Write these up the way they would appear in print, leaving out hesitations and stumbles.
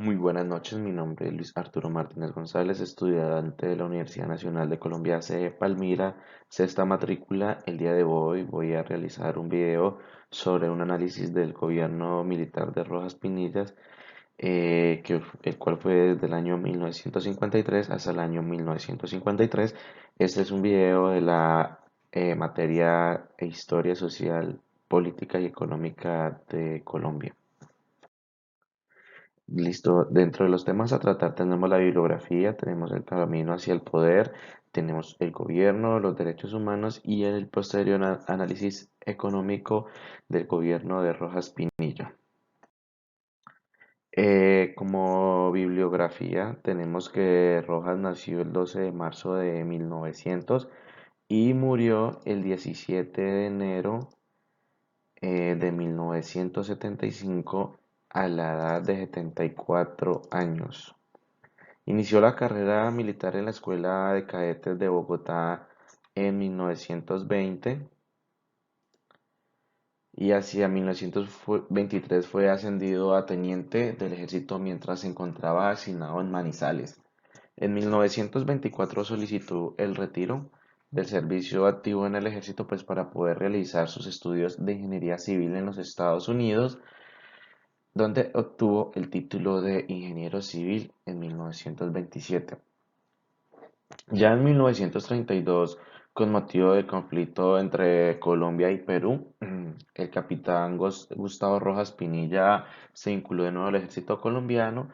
Muy buenas noches, mi nombre es Luis Arturo Martínez González, estudiante de la Universidad Nacional de Colombia, sede Palmira, sexta matrícula. El día de hoy voy a realizar un video sobre un análisis del gobierno militar de Rojas Pinillas, el cual fue desde el año 1953 hasta el año 1953. Este es un video de la materia e historia social, política y económica de Colombia. Listo, dentro de los temas a tratar tenemos la bibliografía, tenemos el camino hacia el poder, tenemos el gobierno, los derechos humanos y el posterior análisis económico del gobierno de Rojas Pinilla. Como bibliografía tenemos que Rojas nació el 12 de marzo de 1900 y murió el 17 de enero de 1975 a la edad de 74 años. Inició la carrera militar en la Escuela de Cadetes de Bogotá en 1920 y hacia 1923 fue ascendido a teniente del ejército mientras se encontraba asignado en Manizales. En 1924 solicitó el retiro del servicio activo en el ejército pues para poder realizar sus estudios de ingeniería civil en los Estados Unidos, donde obtuvo el título de ingeniero civil en 1927. Ya en 1932, con motivo del conflicto entre Colombia y Perú, el capitán Gustavo Rojas Pinilla se vinculó de nuevo al ejército colombiano.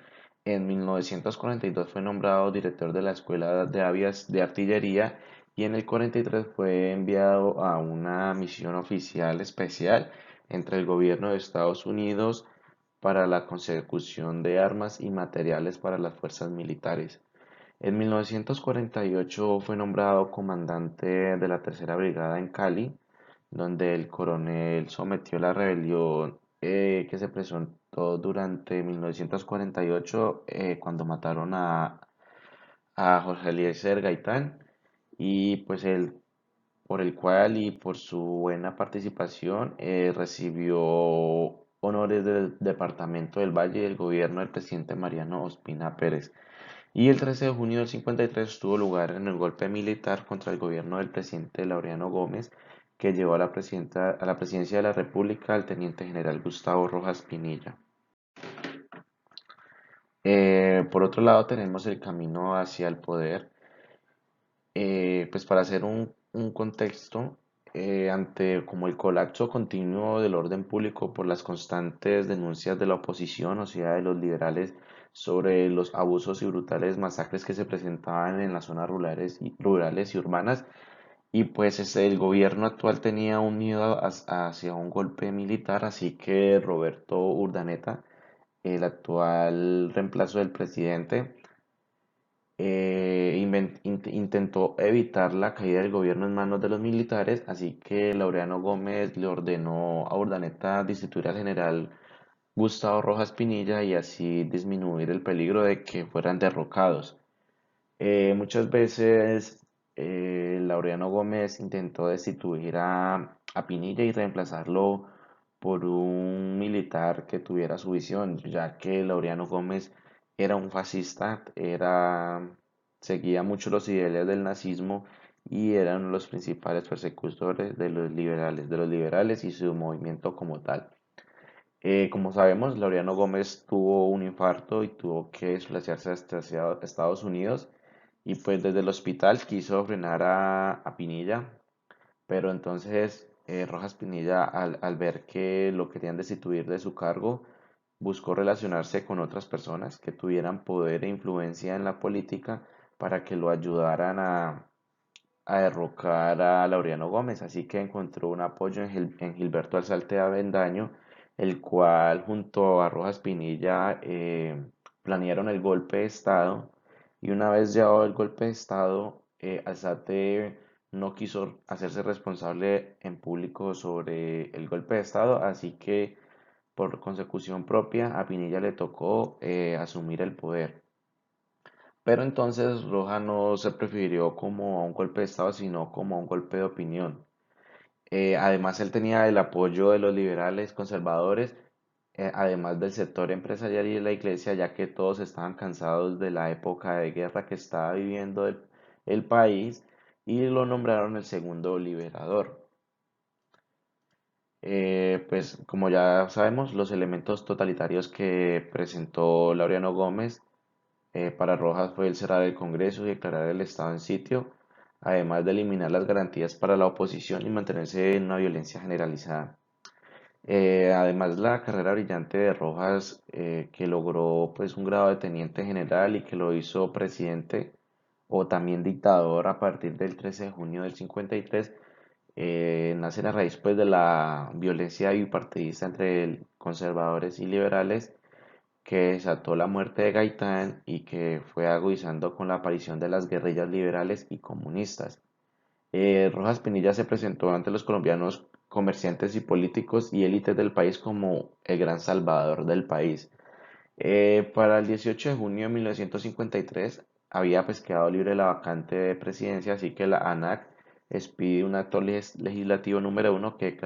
En 1942 fue nombrado director de la Escuela de Avias de Artillería y en el 43 fue enviado a una misión oficial especial entre el gobierno de Estados Unidos para la consecución de armas y materiales para las fuerzas militares. En 1948 fue nombrado comandante de la Tercera Brigada en Cali, donde el coronel sometió la rebelión que se presentó durante 1948 cuando mataron a Jorge Eliezer Gaitán y pues él, por el cual y por su buena participación recibió honores del Departamento del Valle y del gobierno del presidente Mariano Ospina Pérez. Y el 13 de junio del 53 tuvo lugar en el golpe militar contra el gobierno del presidente Laureano Gómez, que llevó a a la presidencia de la República al teniente general Gustavo Rojas Pinilla. Por otro lado tenemos el camino hacia el poder. Pues para hacer un contexto, ante como el colapso continuo del orden público por las constantes denuncias de la oposición, o sea, de los liberales, sobre los abusos y brutales masacres que se presentaban en las zonas rurales y urbanas, y pues el gobierno actual tenía un miedo hacia un golpe militar, así que Roberto Urdaneta, el actual reemplazo del presidente, intentó evitar la caída del gobierno en manos de los militares, así que Laureano Gómez le ordenó a Urdaneta destituir al general Gustavo Rojas Pinilla y así disminuir el peligro de que fueran derrocados. Muchas veces Laureano Gómez intentó destituir a Pinilla y reemplazarlo por un militar que tuviera su visión, ya que Laureano Gómez era un fascista, seguía mucho los ideales del nazismo y era uno de los principales persecutores de los liberales y su movimiento como tal. Como sabemos, Laureano Gómez tuvo un infarto y tuvo que desplazarse hacia Estados Unidos y pues desde el hospital quiso frenar a Pinilla, pero entonces Rojas Pinilla al ver que lo querían destituir de su cargo, buscó relacionarse con otras personas que tuvieran poder e influencia en la política para que lo ayudaran a derrocar a Laureano Gómez, así que encontró un apoyo en Gilberto Alzate Avendaño, el cual junto a Rojas Pinilla planearon el golpe de Estado y una vez llevado el golpe de Estado, Alzate no quiso hacerse responsable en público sobre el golpe de Estado, así que por consecución propia a Pinilla le tocó asumir el poder. Pero entonces Roja no se prefirió como a un golpe de Estado, sino como a un golpe de opinión. Además, él tenía el apoyo de los liberales conservadores, además del sector empresarial y de la iglesia, ya que todos estaban cansados de la época de guerra que estaba viviendo el país y lo nombraron el segundo liberador. Pues como ya sabemos, los elementos totalitarios que presentó Laureano Gómez para Rojas fue el cerrar el Congreso y declarar el Estado en sitio, además de eliminar las garantías para la oposición y mantenerse en una violencia generalizada. Además, la carrera brillante de Rojas, que logró pues un grado de teniente general y que lo hizo presidente o también dictador a partir del 13 de junio del 53, nace a raíz pues de la violencia bipartidista entre conservadores y liberales que desató la muerte de Gaitán y que fue agudizando con la aparición de las guerrillas liberales y comunistas. Rojas Pinilla se presentó ante los colombianos comerciantes y políticos y élites del país como el gran salvador del país. Para el 18 de junio de 1953 había pues quedado libre la vacante de presidencia, así que la ANAC expide un acto legislativo número 1 que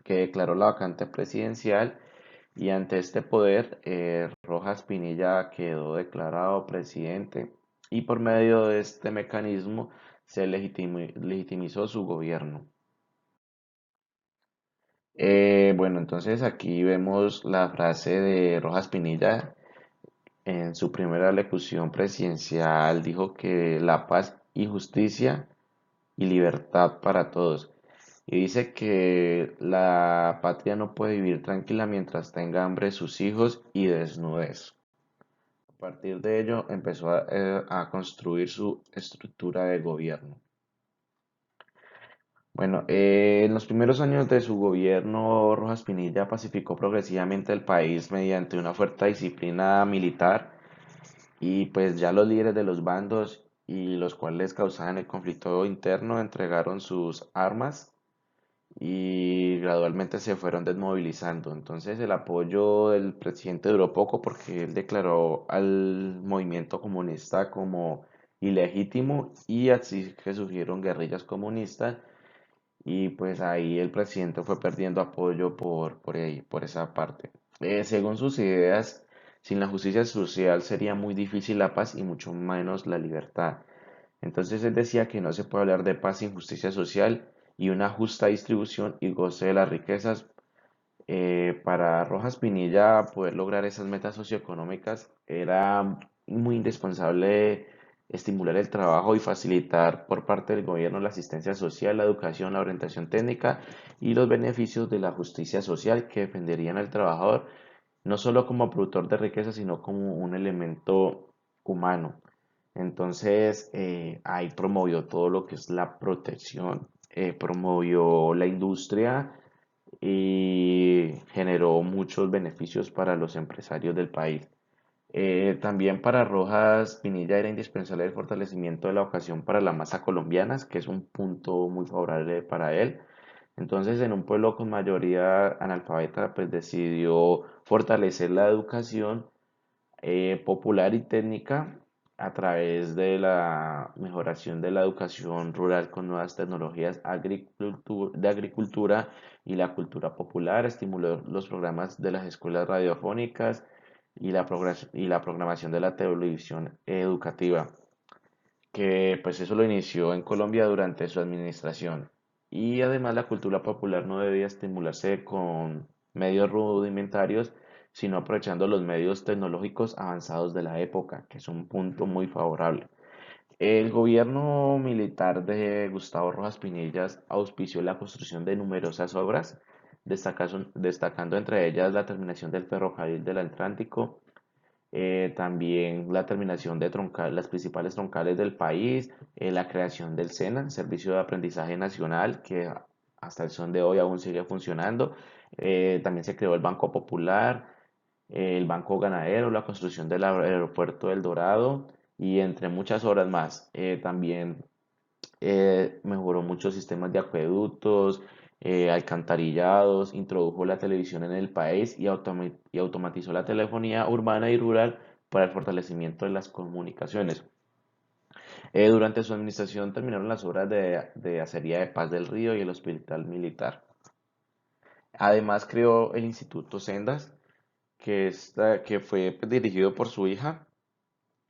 declaró la vacante presidencial y ante este poder Rojas Pinilla quedó declarado presidente y por medio de este mecanismo se legitimizó su gobierno. Bueno, entonces aquí vemos la frase de Rojas Pinilla. En su primera locución presidencial dijo que la paz y justicia y libertad para todos. Y dice que la patria no puede vivir tranquila mientras tenga hambre sus hijos y desnudez. A partir de ello empezó a construir su estructura de gobierno. Bueno, en los primeros años de su gobierno, Rojas Pinilla pacificó progresivamente el país mediante una fuerte disciplina militar y pues ya los líderes de los bandos y los cuales causaban el conflicto interno entregaron sus armas y gradualmente se fueron desmovilizando. Entonces el apoyo del presidente duró poco porque él declaró al movimiento comunista como ilegítimo y así que surgieron guerrillas comunistas y pues ahí el presidente fue perdiendo apoyo por ahí, por esa parte. Según sus ideas, sin la justicia social sería muy difícil la paz y mucho menos la libertad. Entonces él decía que no se puede hablar de paz sin justicia social y una justa distribución y goce de las riquezas. Para Rojas Pinilla poder lograr esas metas socioeconómicas era muy indispensable estimular el trabajo y facilitar por parte del gobierno la asistencia social, la educación, la orientación técnica y los beneficios de la justicia social que defenderían al trabajador no solo como productor de riqueza, sino como un elemento humano. Entonces, ahí promovió todo lo que es la protección, promovió la industria y generó muchos beneficios para los empresarios del país. También para Rojas Pinilla era indispensable el fortalecimiento de la vocación para la masa colombiana, que es un punto muy favorable para él. Entonces, en un pueblo con mayoría analfabeta, pues decidió fortalecer la educación popular y técnica a través de la mejoración de la educación rural con nuevas tecnologías de agricultura y la cultura popular, estimuló los programas de las escuelas radiofónicas y la programación de la televisión educativa, que pues eso lo inició en Colombia durante su administración. Y además la cultura popular no debía estimularse con medios rudimentarios, sino aprovechando los medios tecnológicos avanzados de la época, que es un punto muy favorable. El gobierno militar de Gustavo Rojas Pinillas auspició la construcción de numerosas obras, destacando entre ellas la terminación del ferrocarril del Atlántico, también la terminación de las principales troncales del país, la creación del SENA, Servicio de Aprendizaje Nacional, que hasta el son de hoy aún sigue funcionando. También se creó el Banco Popular, el Banco Ganadero, la construcción del aeropuerto del Dorado y entre muchas obras más. También mejoró muchos sistemas de acueductos, alcantarillados, introdujo la televisión en el país y automatizó la telefonía urbana y rural para el fortalecimiento de las comunicaciones. Durante su administración terminaron las obras de acería de Paz del Río y el hospital militar. Además creó el Instituto Sendas, que fue pues, dirigido por su hija.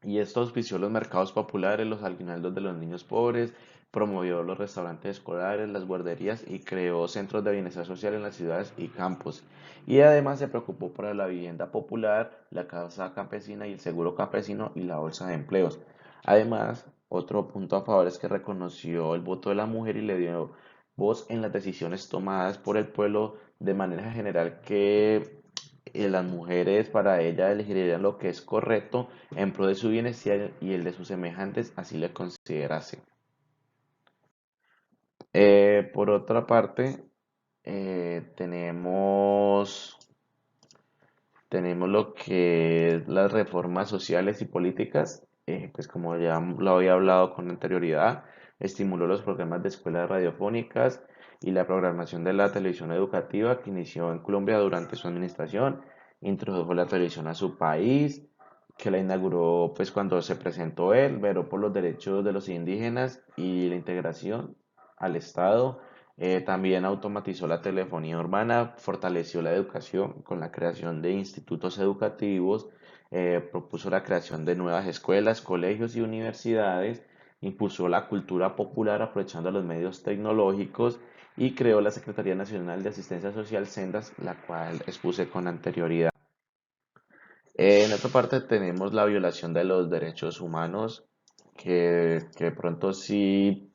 Y esto auspició los mercados populares, los aguinaldos de los niños pobres, promovió los restaurantes escolares, las guarderías y creó centros de bienestar social en las ciudades y campos. Y además se preocupó por la vivienda popular, la casa campesina y el seguro campesino y la bolsa de empleos. Además, otro punto a favor es que reconoció el voto de la mujer y le dio voz en las decisiones tomadas por el pueblo de manera general que las mujeres para ella elegirían lo que es correcto en pro de su bienestar y el de sus semejantes, así le considerase. Por otra parte, tenemos lo que es las reformas sociales y políticas, pues como ya lo había hablado con anterioridad, estimuló los programas de escuelas radiofónicas y la programación de la televisión educativa que inició en Colombia durante su administración, introdujo la televisión a su país, que la inauguró pues cuando se presentó él, veló por los derechos de los indígenas y la integración al Estado. También automatizó la telefonía urbana, fortaleció la educación con la creación de institutos educativos, propuso la creación de nuevas escuelas, colegios y universidades, impulsó la cultura popular aprovechando los medios tecnológicos y creó la Secretaría Nacional de Asistencia Social Sendas, la cual expuse con anterioridad. En otra parte tenemos la violación de los derechos humanos, que de pronto sí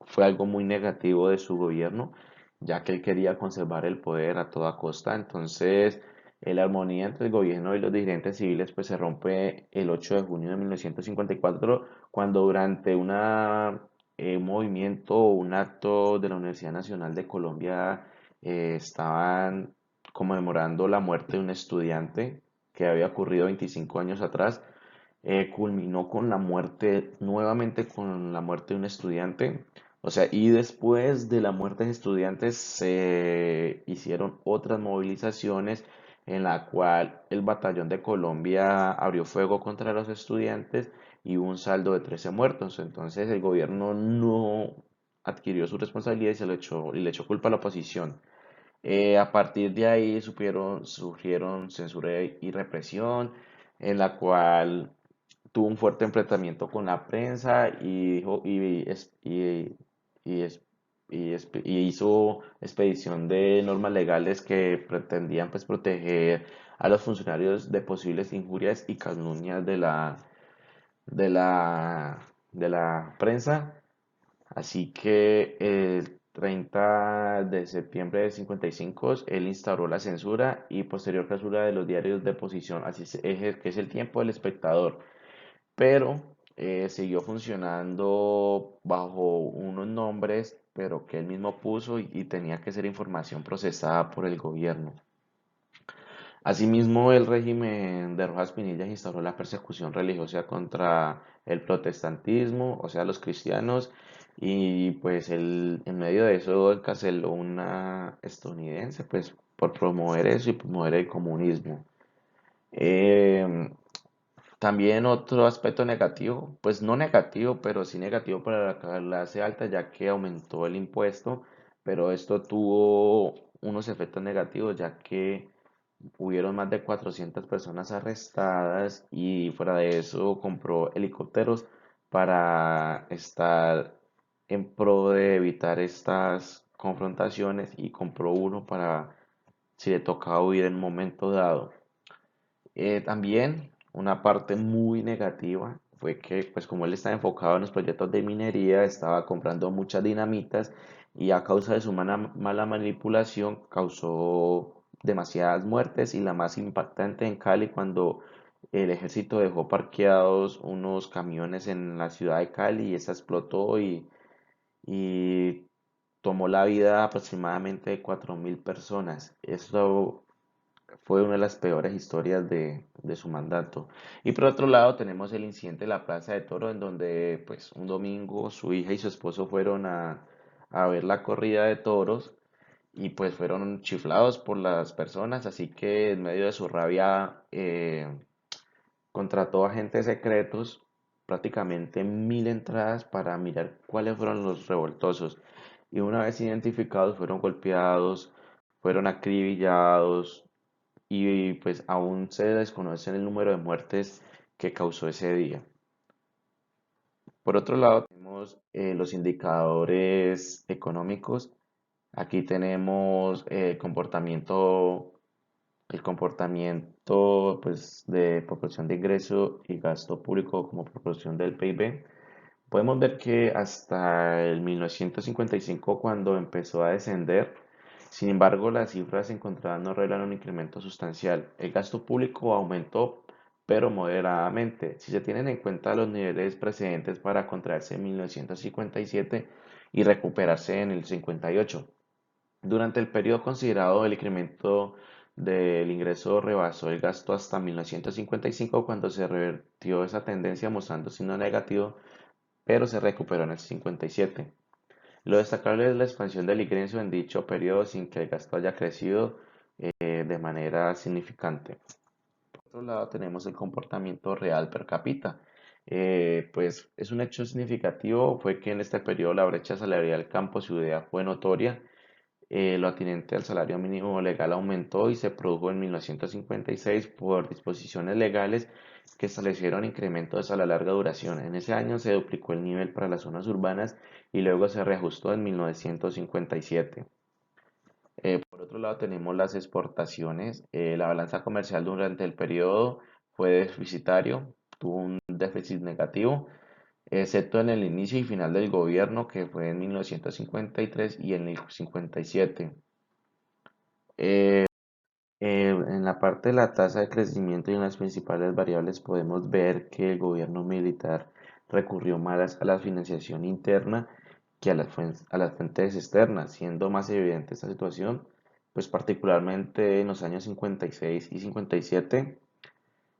fue algo muy negativo de su gobierno, ya que él quería conservar el poder a toda costa. Entonces, la armonía entre el gobierno y los dirigentes civiles pues se rompe el 8 de junio de 1954, cuando durante un movimiento o un acto de la Universidad Nacional de Colombia estaban conmemorando la muerte de un estudiante que había ocurrido 25 años atrás. Culminó con la muerte, nuevamente con la muerte de un estudiante. O sea, y después de la muerte de estudiantes se hicieron otras movilizaciones en la cual el Batallón de Colombia abrió fuego contra los estudiantes y hubo un saldo de 13 muertos. Entonces el gobierno no adquirió su responsabilidad y y le echó culpa a la oposición. A partir de ahí surgieron censura y represión, en la cual tuvo un fuerte enfrentamiento con la prensa y hizo expedición de normas legales que pretendían pues proteger a los funcionarios de posibles injurias y calumnias de la prensa. Así que el 30 de septiembre de 55 él instauró la censura y posterior clausura de los diarios de oposición, que es el tiempo del espectador, pero siguió funcionando bajo unos nombres, pero que él mismo puso y tenía que ser información procesada por el gobierno. Asimismo, el régimen de Rojas Pinilla instauró la persecución religiosa contra el protestantismo, o sea, los cristianos, y pues en medio de eso encarceló una estadounidense, pues por promover eso y promover el comunismo. Em, También otro aspecto negativo, pues no negativo, pero sí negativo para la clase alta, ya que aumentó el impuesto, pero esto tuvo unos efectos negativos, ya que hubieron más de 400 personas arrestadas y fuera de eso compró helicópteros para estar en pro de evitar estas confrontaciones y compró uno para si le tocaba huir en un momento dado. También una parte muy negativa fue que, pues como él estaba enfocado en los proyectos de minería, estaba comprando muchas dinamitas y a causa de su mala manipulación causó demasiadas muertes y la más impactante en Cali cuando el ejército dejó parqueados unos camiones en la ciudad de Cali y esta explotó y tomó la vida aproximadamente de 4.000 personas. Esto fue una de las peores historias de su mandato. Y por otro lado tenemos el incidente de la Plaza de Toro, en donde pues un domingo su hija y su esposo fueron a ver la corrida de toros y pues fueron chiflados por las personas, así que en medio de su rabia contrató agentes secretos, prácticamente 1.000 entradas para mirar cuáles fueron los revoltosos. Y una vez identificados fueron golpeados, fueron acribillados, y pues aún se desconoce el número de muertes que causó ese día. Por otro lado, tenemos los indicadores económicos. Aquí tenemos el comportamiento pues, de proporción de ingreso y gasto público como proporción del PIB. Podemos ver que hasta el 1955, cuando empezó a descender, sin embargo, las cifras encontradas no revelan un incremento sustancial. El gasto público aumentó, pero moderadamente, si se tienen en cuenta los niveles precedentes para contraerse en 1957 y recuperarse en el 58. Durante el periodo considerado, el incremento del ingreso rebasó el gasto hasta 1955, cuando se revertió esa tendencia mostrando signo negativo, pero se recuperó en el 57. Lo destacable es la expansión del ingreso en dicho periodo sin que el gasto haya crecido de manera significante. Por otro lado, tenemos el comportamiento real per cápita. Pues es un hecho significativo, fue que en este periodo la brecha salarial campo-ciudad fue notoria. Lo atinente al salario mínimo legal aumentó y se produjo en 1956 por disposiciones legales que establecieron incrementos a la larga duración. En ese año se duplicó el nivel para las zonas urbanas y luego se reajustó en 1957. Por otro lado, tenemos las exportaciones. La balanza comercial durante el periodo fue deficitario, tuvo un déficit negativo, excepto en el inicio y final del gobierno, que fue en 1953 y en el 57. En la parte de la tasa de crecimiento y en las principales variables podemos ver que el gobierno militar recurrió más a la financiación interna que a las fuentes externas, siendo más evidente esta situación, pues particularmente en los años 56 y 57.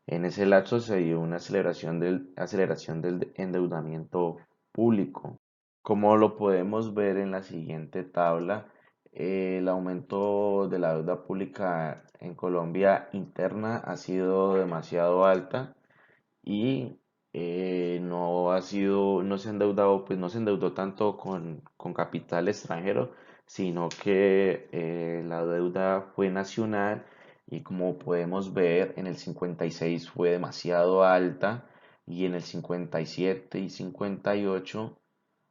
En ese lapso se dio una aceleración del endeudamiento público. Como lo podemos ver en la siguiente tabla, el aumento de la deuda pública en Colombia interna ha sido demasiado alta y no se ha endeudado, pues no se endeudó tanto con capital extranjero, sino que la deuda fue nacional y como podemos ver en el 56 fue demasiado alta y en el 57 y 58,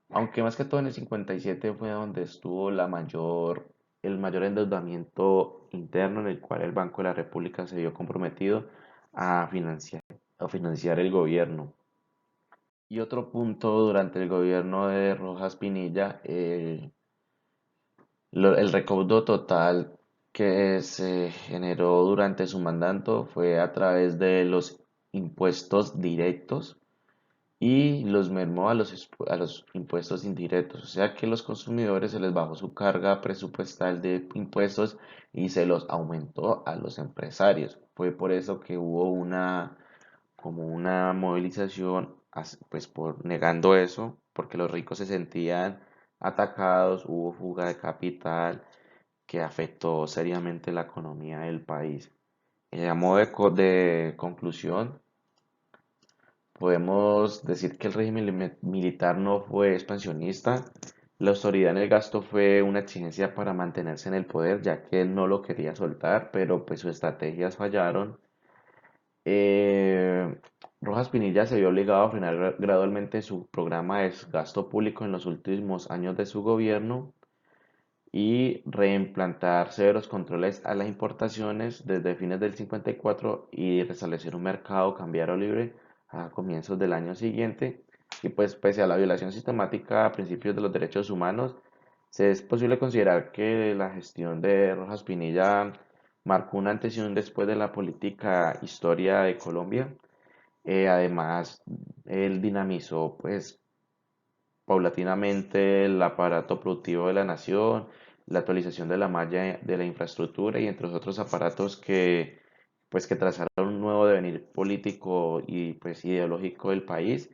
aunque más que todo en el 57 fue donde estuvo el mayor endeudamiento interno, en el cual el Banco de la República se vio comprometido a financiar el gobierno. Y otro punto durante el gobierno de Rojas Pinilla, el recaudo total que se generó durante su mandato fue a través de los impuestos directos y los mermó a los impuestos indirectos. O sea que los consumidores se les bajó su carga presupuestal de impuestos y se los aumentó a los empresarios. Fue por eso que hubo como una movilización, pues por negando eso, porque los ricos se sentían atacados, hubo fuga de capital que afectó seriamente la economía del país. A modo de conclusión, podemos decir que el régimen militar no fue expansionista. La autoridad en el gasto fue una exigencia para mantenerse en el poder, ya que él no lo quería soltar, pero pues sus estrategias fallaron. Eh, Rojas Pinilla se vio obligado a frenar gradualmente su programa de gasto público en los últimos años de su gobierno y reimplantar severos controles a las importaciones desde fines del 54 y restablecer un mercado cambiario libre a comienzos del año siguiente. Y pues pese a la violación sistemática a principios de los derechos humanos, se es posible considerar que la gestión de Rojas Pinilla marcó un antes y un después de la política historia de Colombia. Además, él dinamizó pues paulatinamente el aparato productivo de la nación, la actualización de la malla de la infraestructura y entre otros aparatos que trazaron un nuevo devenir político y pues ideológico del país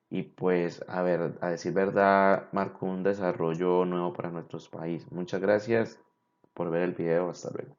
y pues a decir verdad marcó un desarrollo nuevo para nuestro país. Muchas gracias por ver el video, hasta luego.